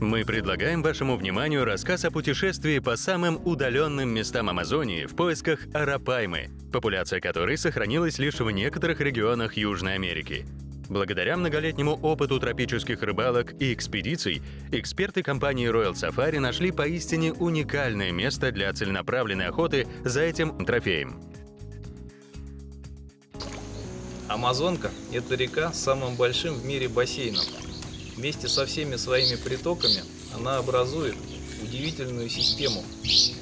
Мы предлагаем вашему вниманию рассказ о путешествии по самым удаленным местам Амазонии в поисках арапаймы, популяция которой сохранилась лишь в некоторых регионах Южной Америки. Благодаря многолетнему опыту тропических рыбалок и экспедиций, эксперты компании Royal Safari нашли поистине уникальное место для целенаправленной охоты за этим трофеем. Амазонка – это река с самым большим в мире бассейном. Вместе со всеми своими притоками она образует удивительную систему,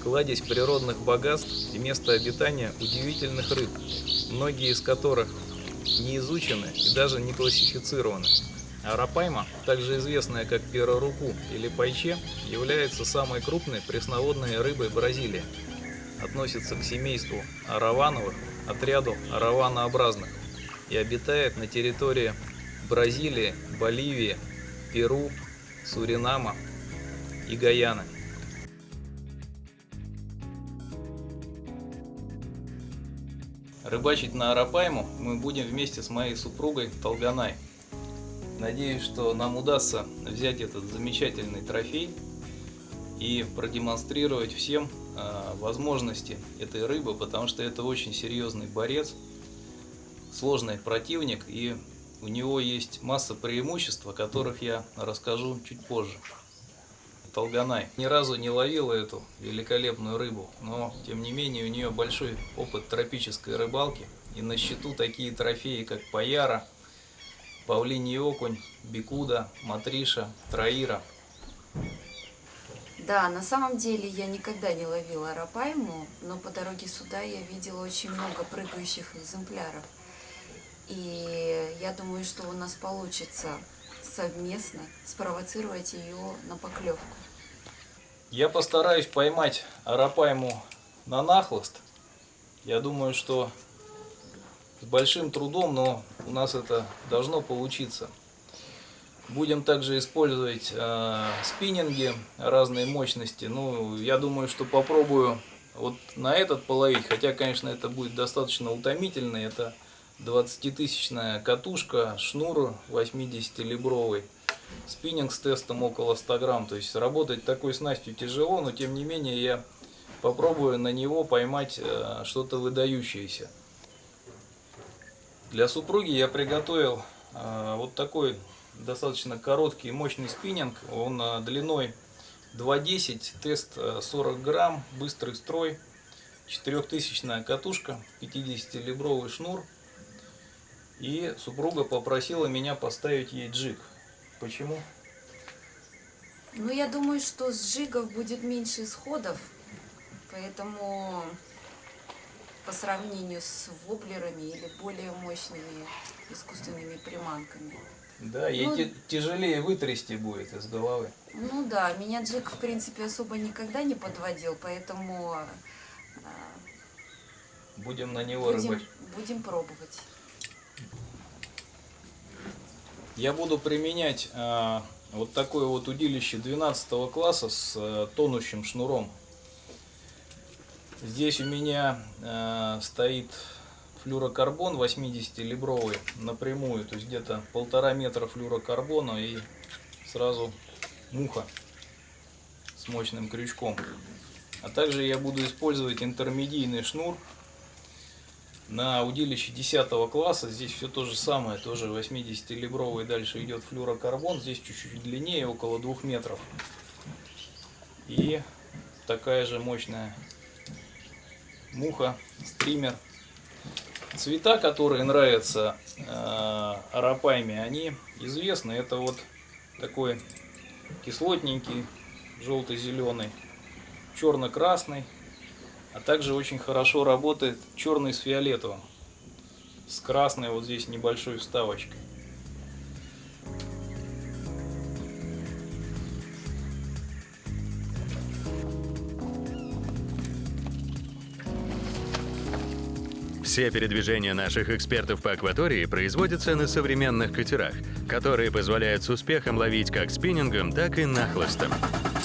кладезь природных богатств и место обитания удивительных рыб, многие из которых не изучены и даже не классифицированы. Арапайма, также известная как пероруку или пайче, является самой крупной пресноводной рыбой Бразилии. Относится к семейству аравановых, отряду араванообразных, и обитает на территории Бразилии, Боливии, Перу, Суринама и Гаяны. Рыбачить на арапайму мы будем вместе с моей супругой Толганай. Надеюсь, что нам удастся взять этот замечательный трофей и продемонстрировать всем возможности этой рыбы, потому что это очень серьезный борец, сложный противник, и у него есть масса преимуществ, о которых я расскажу чуть позже. Толганай ни разу не ловила эту великолепную рыбу, но тем не менее у нее большой опыт тропической рыбалки, и на счету такие трофеи, как паяра, павлиний окунь, бикуда, матриша, траира. Да, на самом деле я никогда не ловила арапайму, но по дороге сюда я видела очень много прыгающих экземпляров. И я думаю, что у нас получится совместно спровоцировать ее на поклевку. Я постараюсь поймать арапайму на нахлыст. Я думаю, что с большим трудом, но у нас это должно получиться. Будем также использовать спиннинги разной мощности. Ну, я думаю, что попробую вот на этот половить, хотя, конечно, это будет достаточно утомительно. Это 20-тысячная катушка, шнур 80-либровый, спиннинг с тестом около 100 грамм. То есть работать такой снастью тяжело, но тем не менее я попробую на него поймать что-то выдающееся. Для супруги я приготовил вот такой достаточно короткий и мощный спиннинг. Он длиной 2,10, тест 40 грамм, быстрый строй, 4000-я катушка, 50-либровый шнур. И супруга попросила меня поставить ей джиг. Почему? Ну, я думаю, что с джигов будет меньше исходов, поэтому по сравнению с воблерами или более мощными искусственными приманками. Да, ей тяжелее вытрясти будет из головы. Ну да, меня джиг, в принципе, особо никогда не подводил, поэтому будем на него рыбачить. Будем пробовать. Я буду применять вот такое вот удилище 12 класса с тонущим шнуром. Здесь у меня стоит флюрокарбон 80-либровый напрямую, то есть где-то 1,5 метра флюрокарбона и сразу муха с мощным крючком. А также я буду использовать интермедийный шнур на удилище 10 класса. Здесь все то же самое, тоже 80-либровый, дальше идет флюрокарбон, здесь чуть-чуть длиннее, около 2 метров. И такая же мощная муха, стример. Цвета, которые нравятся арапайме, они известны. Это вот такой кислотненький, желто-зеленый, черно-красный. А также очень хорошо работает черный с фиолетовым, с красной вот здесь небольшой вставочкой. Все передвижения наших экспертов по акватории производятся на современных катерах, которые позволяют с успехом ловить как спиннингом, так и нахлыстом.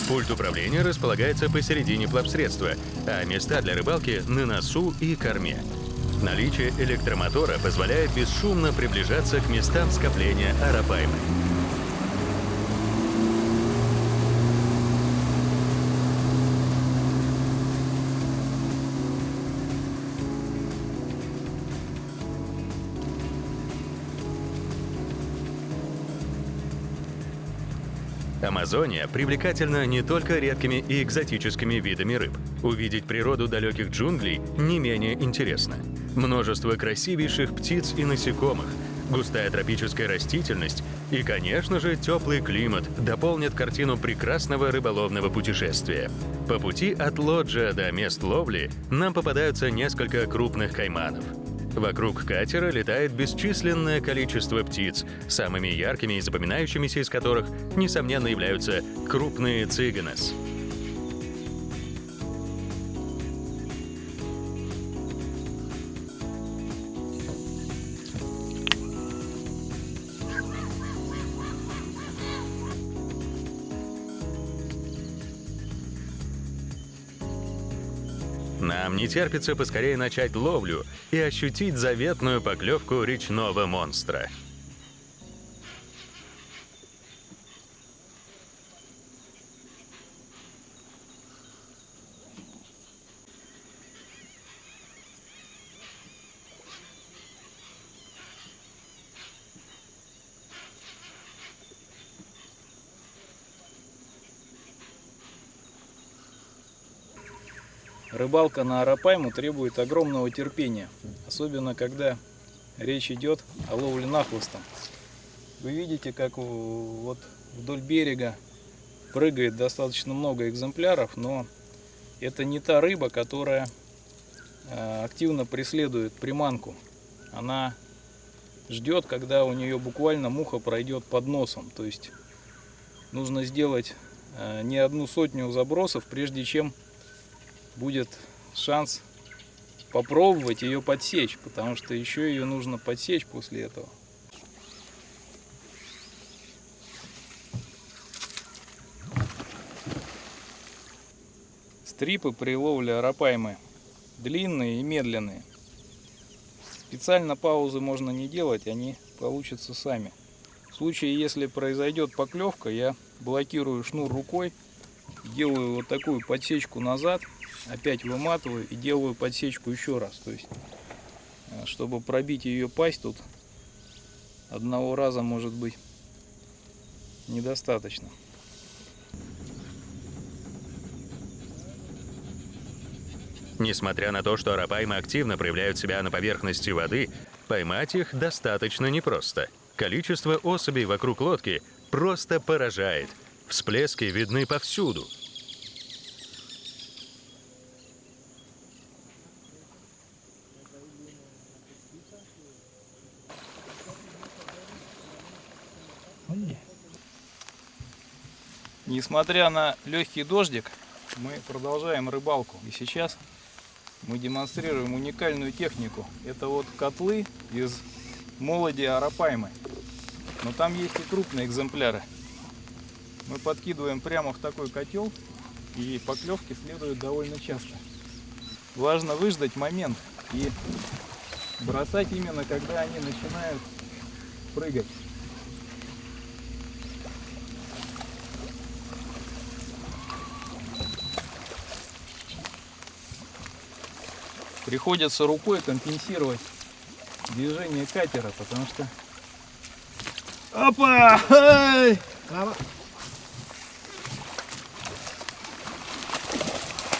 Пульт управления располагается посередине плавсредства, а места для рыбалки на носу и корме. Наличие электромотора позволяет бесшумно приближаться к местам скопления арапаймы. Амазония привлекательна не только редкими и экзотическими видами рыб. Увидеть природу далеких джунглей не менее интересно. Множество красивейших птиц и насекомых, густая тропическая растительность и, конечно же, теплый климат дополнят картину прекрасного рыболовного путешествия. По пути от лоджия до мест ловли нам попадаются несколько крупных кайманов. Вокруг катера летает бесчисленное количество птиц, самыми яркими и запоминающимися из которых, несомненно, являются крупные цыганос. Нам не терпится поскорее начать ловлю и ощутить заветную поклевку речного монстра. Рыбалка на арапайму требует огромного терпения, особенно когда речь идет о ловле нахлыстом. Вы видите, как вот вдоль берега прыгает достаточно много экземпляров, но это не та рыба, которая активно преследует приманку. Она ждет, когда у нее буквально муха пройдет под носом. То есть нужно сделать не одну сотню забросов, прежде чем будет шанс попробовать ее подсечь, потому что еще ее нужно подсечь после этого. Стрипы при ловле арапаймы длинные и медленные. Специально паузы можно не делать, они получатся сами. В случае, если произойдет поклевка, я блокирую шнур рукой, делаю вот такую подсечку назад, опять выматываю и делаю подсечку еще раз. То есть, чтобы пробить ее пасть, тут одного раза может быть недостаточно. Несмотря на то, что арапаймы активно проявляют себя на поверхности воды, поймать их достаточно непросто. Количество особей вокруг лодки просто поражает. Всплески видны повсюду. Несмотря на легкий дождик, мы продолжаем рыбалку. И сейчас мы демонстрируем уникальную технику. Это вот котлы из молоди арапаймы. Но там есть и крупные экземпляры. Мы подкидываем прямо в такой котел, и поклевки следуют довольно часто. Важно выждать момент и бросать именно когда они начинают прыгать. Приходится рукой компенсировать движение катера, потому что... Опа! Ай!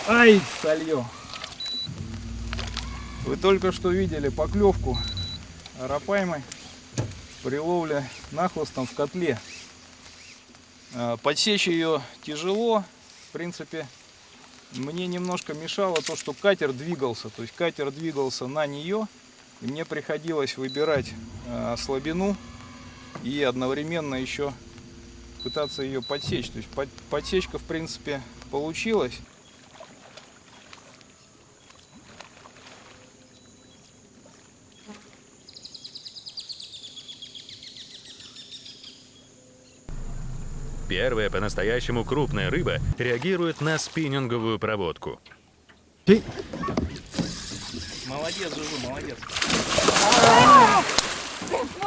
Ай, сольё! Вы только что видели поклевку арапаймы при ловле нахлыстом в котле. Подсечь ее тяжело, в принципе. Мне немножко мешало то, что катер двигался. То есть катер двигался на нее, и мне приходилось выбирать слабину и одновременно еще пытаться ее подсечь. То есть подсечка, в принципе, получилась. Первая по-настоящему крупная рыба реагирует на спиннинговую проводку. Молодец, Жужу, молодец.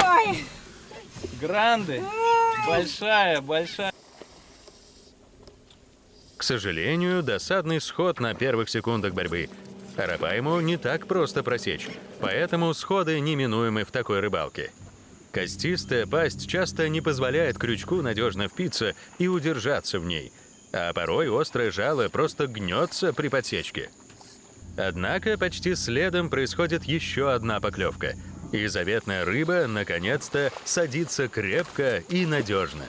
Ой, Гранды. Большая, большая. К сожалению, досадный сход на первых секундах борьбы. Арапайму не так просто просечь, поэтому сходы неминуемы в такой рыбалке. Костистая пасть часто не позволяет крючку надежно впиться и удержаться в ней, а порой острое жало просто гнется при подсечке. Однако почти следом происходит еще одна поклевка, и заветная рыба наконец-то садится крепко и надежно.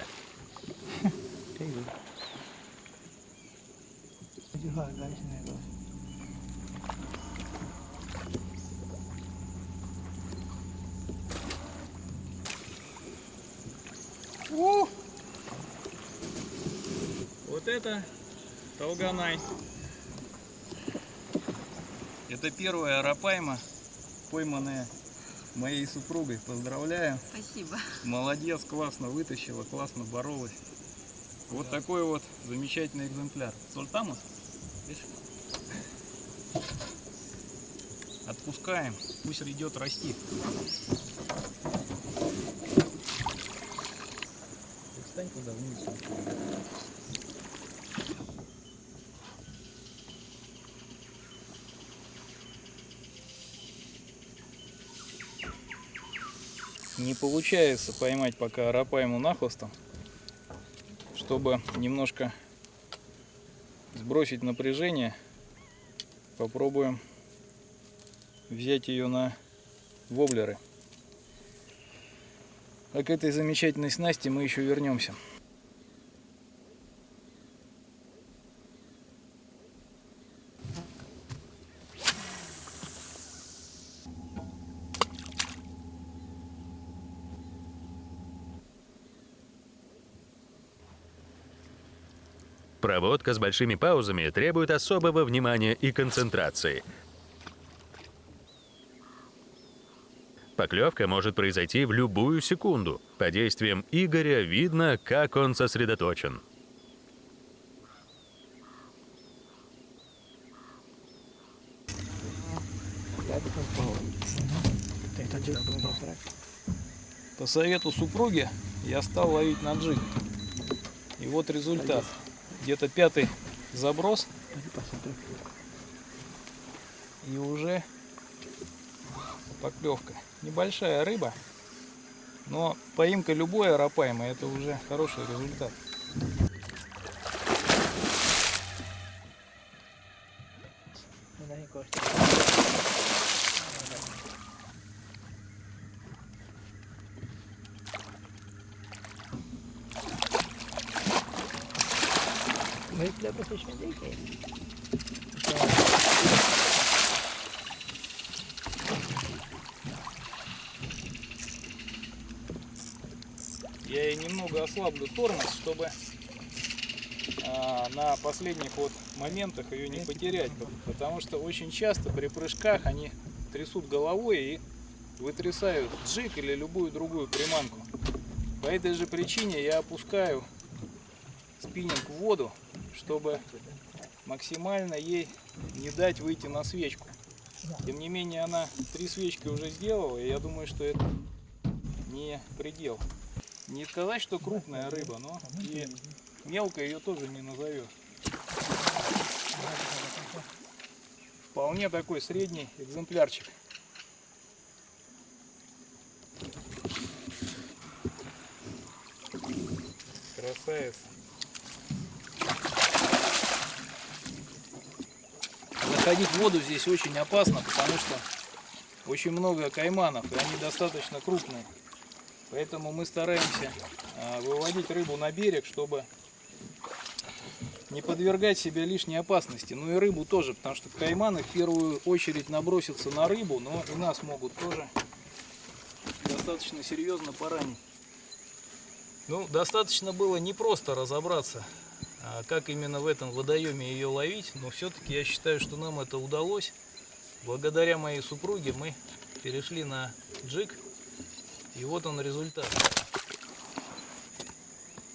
Вот это толганай. Это первая арапайма, пойманная моей супругой. Поздравляю. Спасибо. Молодец, классно вытащила, классно боролась. Вот такой вот замечательный экземпляр. Сольтамус? Видишь? Отпускаем, пусть идет расти. Встань туда вниз. Не получается поймать пока арапайму нахлыстом. Чтобы немножко сбросить напряжение, попробуем взять ее на воблеры. А к этой замечательной снасти мы еще вернемся. Проводка с большими паузами требует особого внимания и концентрации. Поклевка может произойти в любую секунду. По действиям Игоря видно, как он сосредоточен. По совету супруги я стал ловить на джиг. И вот результат. Где-то 5-й заброс. И уже поклевка. Небольшая рыба, но поимка любой арапаймы — это уже хороший результат. Я ей немного ослаблю тормоз, чтобы на последних вот моментах ее не потерять, потому что очень часто при прыжках они трясут головой и вытрясают джиг или любую другую приманку. По этой же причине я опускаю спиннинг в воду, чтобы максимально ей не дать выйти на свечку. Тем не менее, она 3 свечки уже сделала, и я думаю, что это не предел. Не сказать, что крупная рыба, но и мелко ее тоже не назовешь. Вполне такой средний экземплярчик. Красавица. Заходить в воду здесь очень опасно, потому что очень много кайманов, и они достаточно крупные. Поэтому мы стараемся выводить рыбу на берег, чтобы не подвергать себя лишней опасности. Ну и рыбу тоже, потому что кайманы в первую очередь набросятся на рыбу, но и нас могут тоже достаточно серьезно поранить. Ну, достаточно было непросто разобраться, как именно в этом водоеме ее ловить, но все-таки я считаю, что нам это удалось. Благодаря моей супруге мы перешли на джиг, и вот он результат.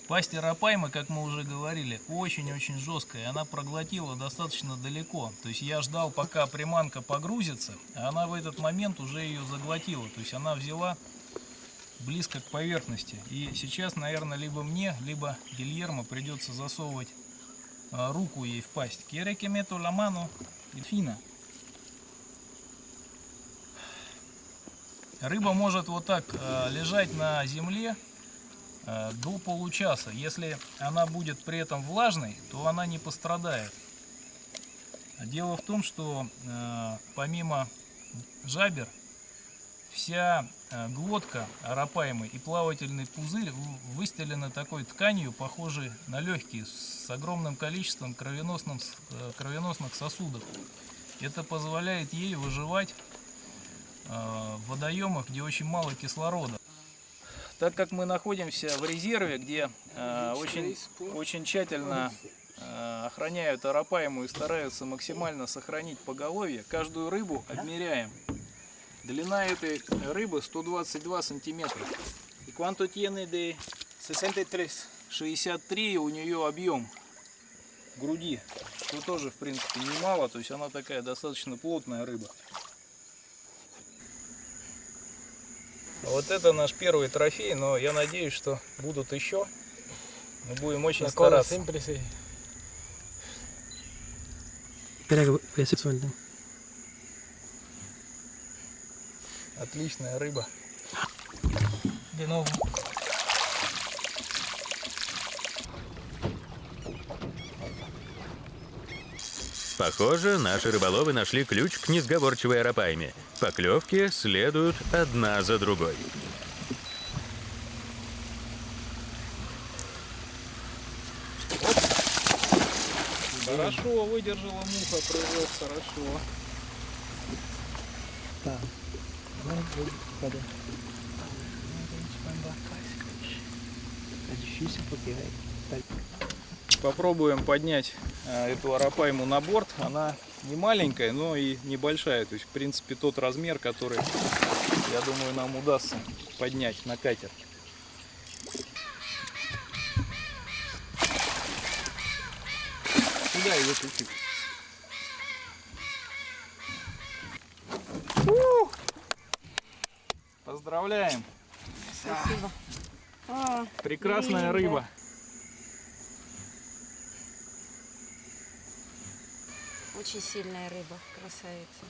Пасть арапаймы, как мы уже говорили, очень-очень жесткая, она проглотила достаточно далеко. То есть я ждал, пока приманка погрузится, а она в этот момент уже ее заглотила. То есть она взяла близко к поверхности. И сейчас, наверное, либо мне, либо Гильермо придется засовывать руку ей в пасть. Quiere que meto la mano y fina. рыба может вот так лежать на земле до получаса. Если она будет при этом влажной, то она не пострадает. Дело в том, что помимо жабер, вся глотка арапаймы и плавательный пузырь выстелены такой тканью, похожей на легкие, с огромным количеством кровеносных сосудов. Это позволяет ей выживать в водоемах, где очень мало кислорода. Так как мы находимся в резерве, где очень тщательно охраняют арапайму и стараются максимально сохранить поголовье, каждую рыбу обмеряем. Длина этой рыбы 122 сантиметра. И quanto tiene de 63? 63 у нее объем груди, что тоже в принципе немало, то есть она такая достаточно плотная рыба. Вот это наш первый трофей, но я надеюсь, что будут еще. Мы будем очень стараться. Espera que voy a hacer sueldo. Отличная рыба. De nuevo. Похоже, наши рыболовы нашли ключ к несговорчивой арапайме. Поклевки следуют одна за другой. Хорошо, выдержала муха, прыжок, хорошо. Tá. Cadê? Tá difícil porque, velho. Попробуем поднять эту арапайму на борт. Она не маленькая, но и небольшая. То есть, в принципе, тот размер, который, я думаю, нам удастся поднять на катер. Сюда ее чуть-чуть. Поздравляем! Спасибо. О, Прекрасная Линда. рыба. Очень сильная рыба, красавица.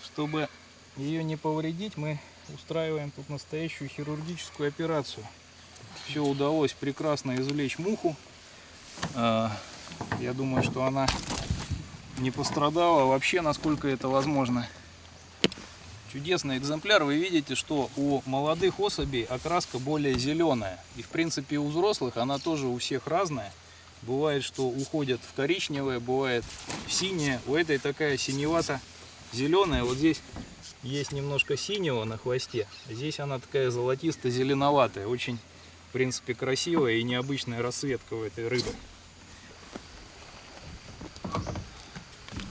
Чтобы ее не повредить, мы устраиваем тут настоящую хирургическую операцию. Все удалось прекрасно извлечь муху. Я думаю, что она не пострадала вообще, насколько это возможно. Чудесный экземпляр. Вы видите, что у молодых особей окраска более зеленая. И в принципе у взрослых она тоже у всех разная. Бывает, что уходят в коричневое, бывает в синее. У этой такая синевато-зеленая. Вот здесь есть немножко синего на хвосте. Здесь она такая золотисто-зеленоватая. Очень, в принципе, красивая и необычная расцветка у этой рыбы.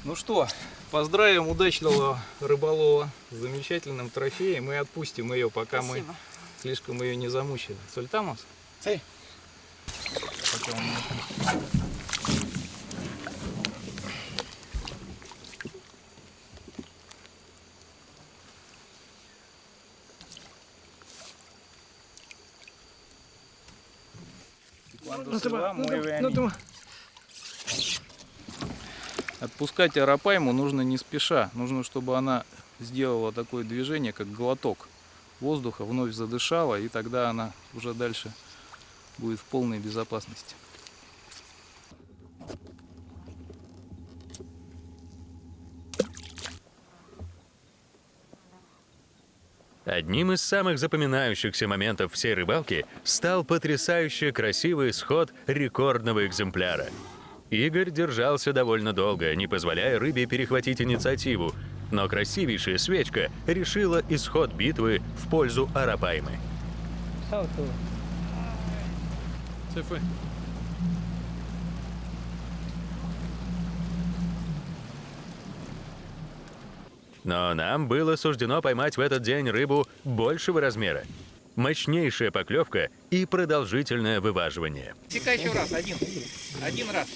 Ну что, поздравим удачного рыболова с замечательным трофеем и отпустим ее, пока Спасибо. мы слишком ее не замучили. Сольтамос? Sí. No te va. Отпускать арапайму нужно не спеша. Нужно, чтобы она сделала такое движение, как глоток воздуха, вновь задышала, и тогда она уже дальше будет в полной безопасности. Одним из самых запоминающихся моментов всей рыбалки стал потрясающе красивый исход рекордного экземпляра. Игорь держался довольно долго, не позволяя рыбе перехватить инициативу, но красивейшая свечка решила исход битвы в пользу арапаймы. Salto. Se fue. Но нам было суждено поймать в этот день рыбу большего размера. Мощнейшая поклевка и продолжительное вываживание. Текай еще раз, один. Один раз.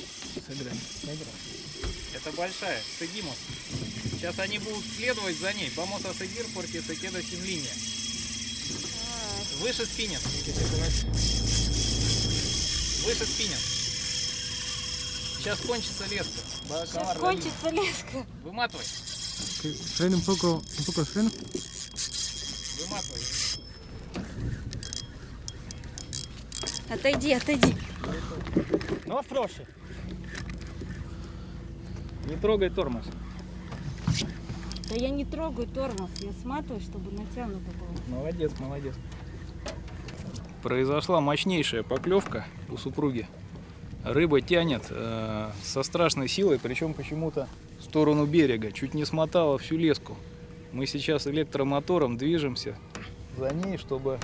Это большая, Seguimos. Сейчас они будут следовать за ней. Vamos a seguir porque se queda sin línea. Выше спиннинг. Выше спиннинг. Сейчас кончится леска. Сейчас кончится леска. Выматывай. Freno un poco el freno. Отойди, отойди. Ну, проще. Не трогай тормоз. Да я не трогаю тормоз, я сматываю, чтобы натянуто было. Молодец, молодец. Произошла мощнейшая поклевка у супруги. Рыба тянет со страшной силой, причем почему-то в сторону берега. Чуть не смотала всю леску. Мы сейчас электромотором движемся за ней, чтобы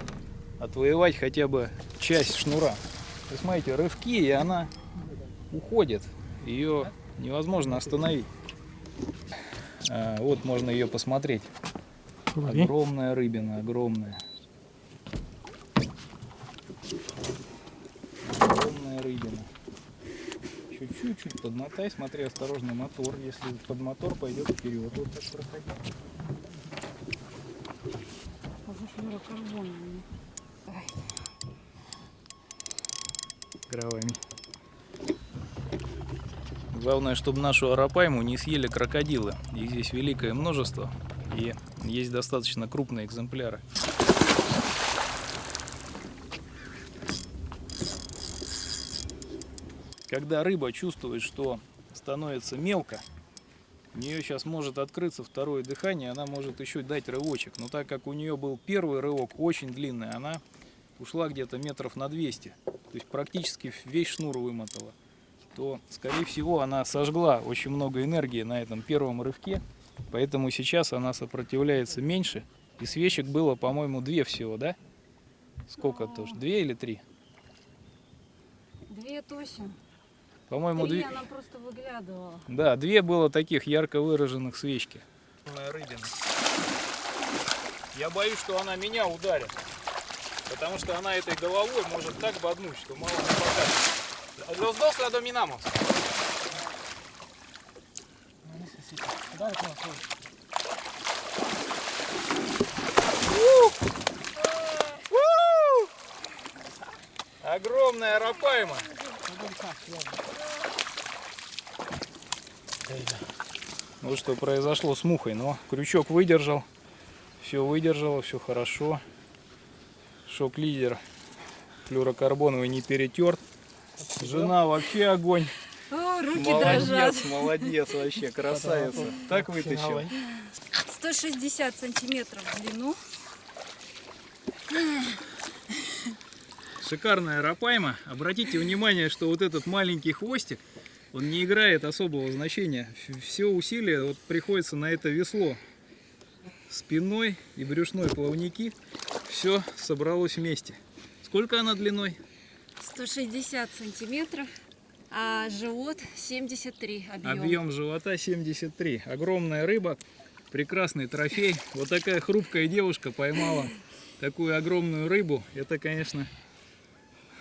отвоевать хотя бы часть шнура. Вы смотрите, рывки, и она уходит. Ее невозможно остановить. Вот можно ее посмотреть. Огромная рыбина, огромная. Огромная рыбина. Чуть-чуть подмотай, смотри, осторожно мотор. Если под мотор пойдет вперед, вот так проходи. Уже флюрокарбон. Кровами. Главное, чтобы нашу арапайму не съели крокодилы. Их здесь великое множество, и есть достаточно крупные экземпляры. Когда рыба чувствует, что становится мелко, у нее сейчас может открыться второе дыхание, она может еще дать рывочек. Но так как у нее был первый рывок очень длинный, она ушла где-то метров на 200. То есть практически весь шнур вымотала. То, скорее всего, она сожгла очень много энергии на этом первом рывке. Поэтому сейчас она сопротивляется меньше. И свечек было, по-моему, 2 всего, да? Сколько тоже? 2 или 3? 2 точно. По-моему, 3 2. она просто выглядывала. Да, 2 было таких ярко выраженных свечки. Рыбина. Я боюсь, что она меня ударит. Потому что она этой головой может так боднуть, что мало не покажет. Los dos la dominamos. Огромная арапайма. Вот что произошло с мухой, но крючок выдержал, все выдержало, все хорошо. Шок-лидер флюрокарбоновый не перетерт. Жена вообще огонь. О, руки Молодец, дрожат. молодец вообще, красавица. Так вытащил. 160 сантиметров в длину. Шикарная арапайма. Обратите внимание, что вот этот маленький хвостик, он не играет особого значения. Все усилие вот приходится на это весло. Спиной и брюшной плавники. Все собралось вместе. Сколько она длиной? 160 сантиметров, а живот 73 объем. Объем живота 73. Огромная рыба, прекрасный трофей. Вот такая хрупкая девушка поймала такую огромную рыбу. Это, конечно,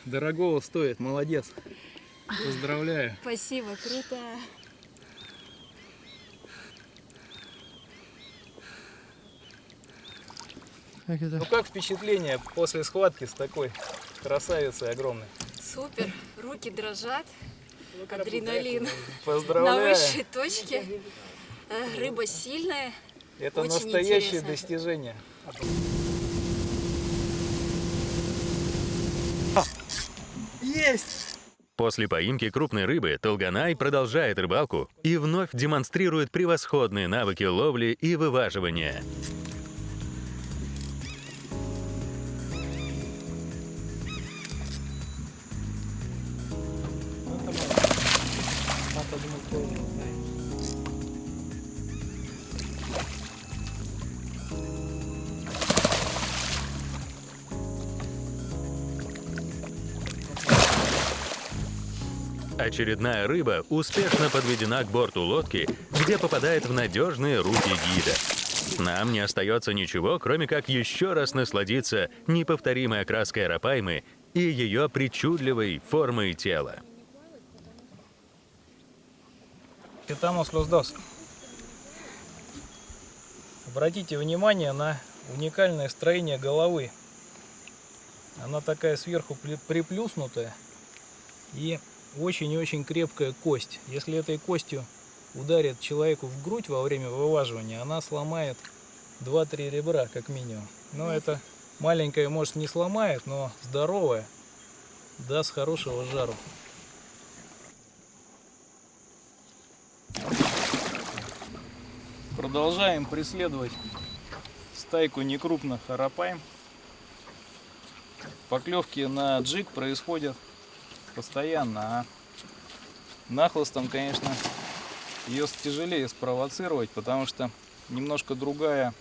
дорогого стоит. Молодец. Поздравляю. Спасибо, круто. Ну как впечатление после схватки с такой красавицей огромной? Супер, руки дрожат, адреналин на Поздравляю. высшей точке. Рыба сильная. Это очень настоящее интересно. достижение. Есть! После поимки крупной рыбы Толганай продолжает рыбалку и вновь демонстрирует превосходные навыки ловли и вываживания. Очередная рыба успешно подведена к борту лодки, где попадает в надежные руки гида. Нам не остается ничего, кроме как еще раз насладиться неповторимой окраской арапаймы и ее причудливой формой тела. Quitamos los dos. Обратите внимание на уникальное строение головы. Она такая сверху приплюснутая и очень-очень крепкая кость. Если этой костью ударит человеку в грудь во время вываживания, она сломает 2-3 ребра как минимум. Но это маленькое, может, не сломает, но здоровое даст хорошего жару. Продолжаем преследовать стайку некрупных арапайм. Поклевки на джиг происходят постоянно, а нахлыстом, конечно, ее тяжелее спровоцировать, потому что немножко другая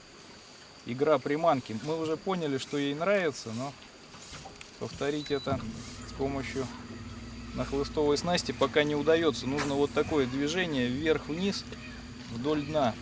игра приманки. Мы уже поняли, что ей нравится, но повторить это с помощью нахлыстовой снасти пока не удается. Нужно вот такое движение вверх-вниз вдоль дна.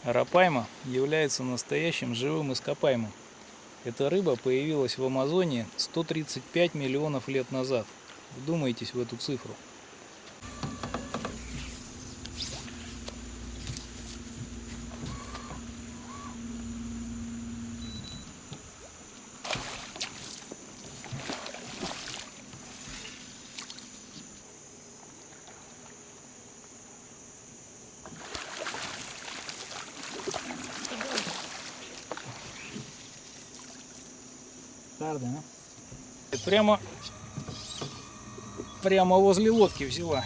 Арапайма является настоящим живым ископаемым. Эта рыба появилась в Амазонии 135 миллионов лет назад. Вдумайтесь в эту цифру. Прямо возле лодки взяла.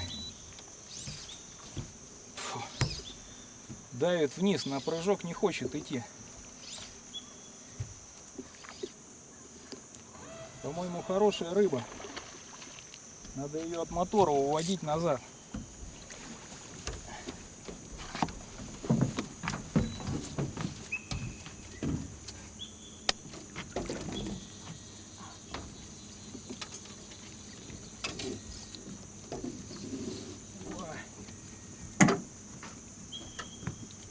Фу. Давит вниз, на прыжок не хочет идти. По-моему, хорошая рыба. Надо ее от мотора уводить назад.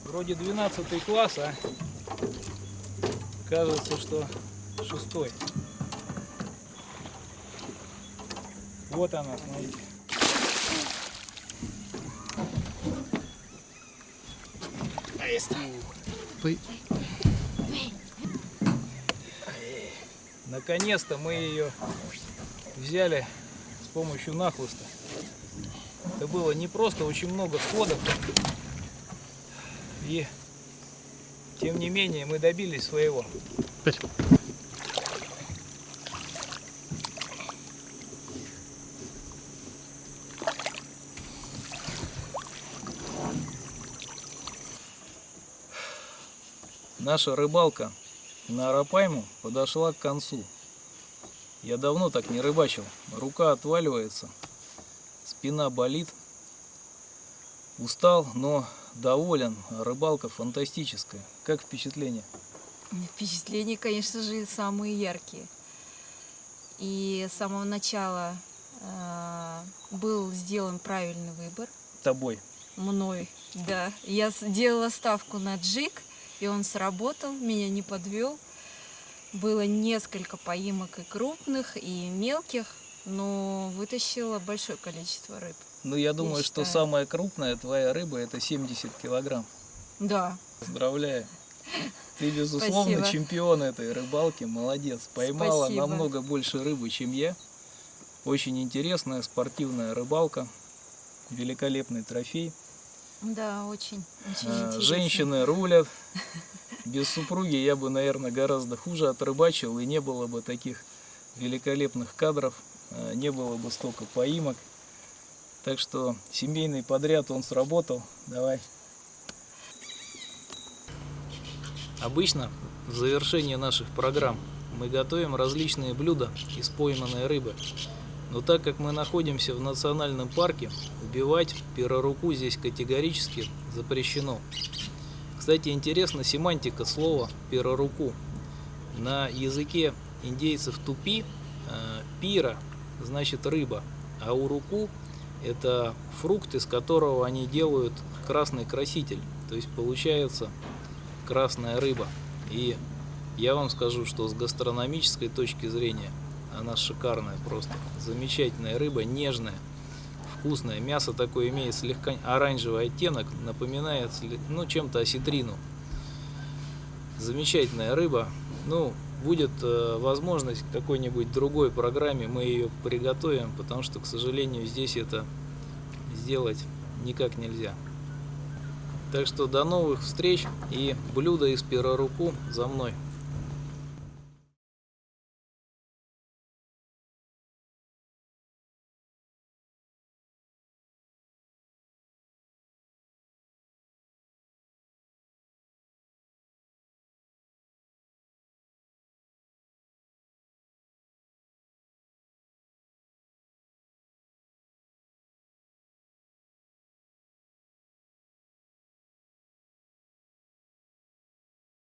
Вроде 12 класс, а кажется, что 6. Вот она, смотрите. Наконец-то мы ее взяли с помощью нахлыста. Это было не просто, очень много сходов. И тем не менее мы добились своего. Наша рыбалка на арапайму подошла к концу. Я давно так не рыбачил. Рука отваливается, спина болит. Устал, но доволен. Рыбалка фантастическая. Как впечатление? Впечатления, конечно же, самые яркие. И с самого начала был сделан правильный выбор. Тобой. Мной, да. Я сделала ставку на джиг, и он сработал, меня не подвел. Было несколько поимок и крупных, и мелких, но вытащила большое количество рыб. Ну, я думаю, что самая крупная твоя рыба — это 70 килограмм. Да. Поздравляю. Ты, безусловно, Спасибо. Чемпион этой рыбалки. Молодец. Поймала Спасибо. намного больше рыбы, чем я. Очень интересная спортивная рыбалка. Великолепный трофей. Да, очень интересно. Женщины рулят. Без супруги я бы, наверное, гораздо хуже отрыбачил, и не было бы таких великолепных кадров, не было бы столько поимок. Так что семейный подряд он сработал. Давай. Обычно в завершение наших программ мы готовим различные блюда из пойманной рыбы. Но так как мы находимся в национальном парке, убивать пироруку здесь категорически запрещено. Кстати, интересна семантика слова пироруку. На языке индейцев тупи пира значит рыба, а уруку это фрукт, из которого они делают красный краситель. То есть получается красная рыба. И Я вам скажу, что с гастрономической точки зрения она шикарная просто. Замечательная рыба, нежная, вкусное. Мясо такое имеет слегка оранжевый оттенок, напоминает чем-то осетрину. Замечательная рыба. Будет возможность в какой-нибудь другой программе, мы ее приготовим, потому что, к сожалению, здесь это сделать никак нельзя. Так что до новых встреч, и блюдо из Пироруку за мной.